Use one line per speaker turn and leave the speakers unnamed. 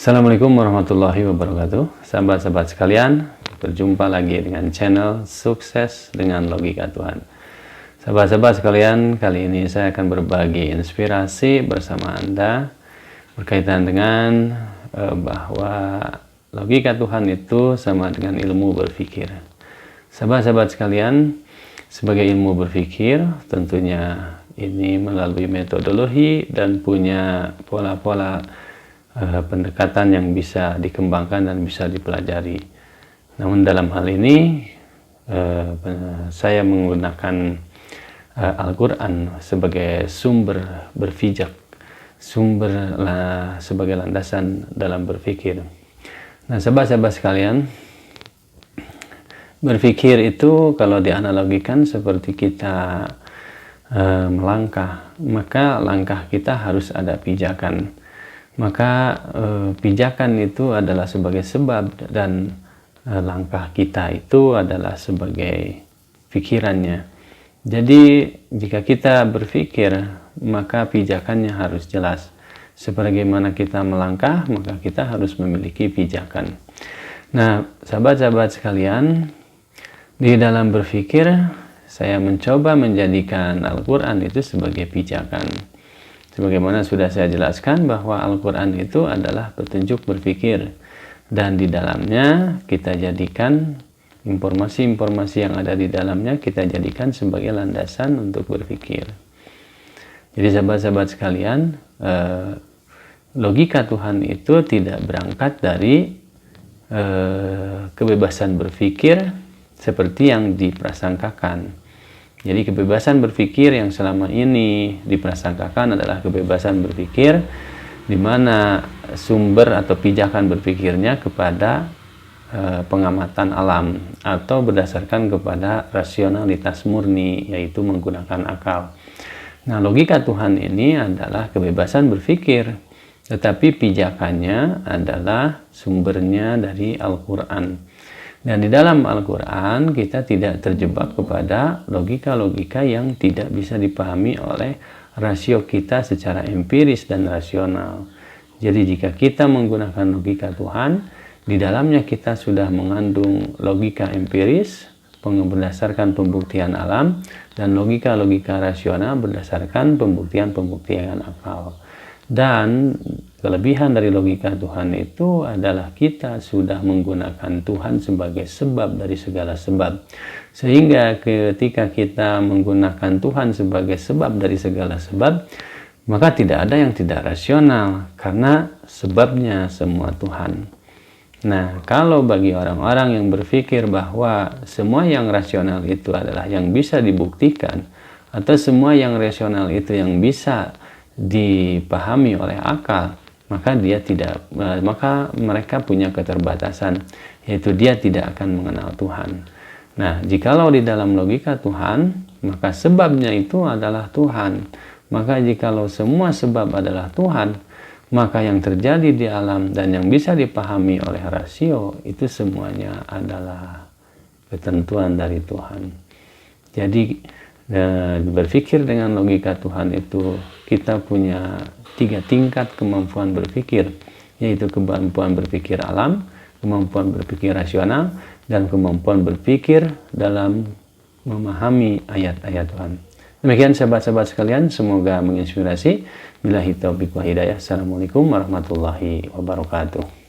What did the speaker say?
Assalamualaikum warahmatullahi wabarakatuh. Sahabat-sahabat sekalian, berjumpa lagi dengan channel Sukses dengan Logika Tuhan. Sahabat-sahabat sekalian, kali ini saya akan berbagi inspirasi bersama Anda berkaitan dengan bahwa logika Tuhan itu sama dengan ilmu berpikir. Sahabat-sahabat sekalian, sebagai ilmu berpikir tentunya ini melalui metodologi dan punya pola-pola pendekatan yang bisa dikembangkan dan bisa dipelajari. Namun dalam hal ini saya menggunakan Al-Quran sebagai sumber berpijak, sebagai landasan dalam berpikir. Nah, sahabat-sahabat sekalian, berpikir itu kalau dianalogikan seperti kita melangkah, maka langkah kita harus ada pijakan. Maka pijakan itu adalah sebagai sebab dan langkah kita itu adalah sebagai pikirannya. Jadi jika kita berpikir, maka pijakannya harus jelas. Sebagaimana kita melangkah, maka kita harus memiliki pijakan. Nah, sahabat-sahabat sekalian, di dalam berpikir saya mencoba menjadikan Al-Quran itu sebagai pijakan. Sebagaimana sudah saya jelaskan bahwa Al-Quran itu adalah petunjuk berpikir, dan di dalamnya kita jadikan informasi-informasi yang ada di dalamnya kita jadikan sebagai landasan untuk berpikir. Jadi sahabat-sahabat sekalian, logika Tuhan itu tidak berangkat dari kebebasan berpikir seperti yang diprasangkakan. Jadi kebebasan berpikir yang selama ini diprasangkakan adalah kebebasan berpikir di mana sumber atau pijakan berpikirnya kepada pengamatan alam atau berdasarkan kepada rasionalitas murni, yaitu menggunakan akal. Nah, logika Tuhan ini adalah kebebasan berpikir, tetapi pijakannya adalah sumbernya dari Al-Quran. Dan di dalam Al-Quran kita tidak terjebak kepada logika-logika yang tidak bisa dipahami oleh rasio kita secara empiris dan rasional. Jadi jika kita menggunakan logika Tuhan, di dalamnya kita sudah mengandung logika empiris berdasarkan pembuktian alam dan logika-logika rasional berdasarkan pembuktian-pembuktian akal. Dan kelebihan dari logika Tuhan itu adalah kita sudah menggunakan Tuhan sebagai sebab dari segala sebab. Sehingga ketika kita menggunakan Tuhan sebagai sebab dari segala sebab, maka tidak ada yang tidak rasional karena sebabnya semua Tuhan. Nah, kalau bagi orang-orang yang berpikir bahwa semua yang rasional itu adalah yang bisa dibuktikan, atau semua yang rasional itu yang bisa dipahami oleh akal, maka mereka punya keterbatasan, yaitu dia tidak akan mengenal Tuhan. Nah, jikalau di dalam logika Tuhan, maka sebabnya itu adalah Tuhan. Maka jikalau semua sebab adalah Tuhan, maka yang terjadi di alam dan yang bisa dipahami oleh rasio itu semuanya adalah ketentuan dari Tuhan. Jadi berpikir dengan logika Tuhan itu kita punya 3 tingkat kemampuan berpikir, yaitu kemampuan berpikir alam, kemampuan berpikir rasional, dan kemampuan berpikir dalam memahami ayat-ayat Tuhan. Demikian sahabat-sahabat sekalian, semoga menginspirasi. Billahi taufiq wal hidayah. Assalamualaikum warahmatullahi wabarakatuh.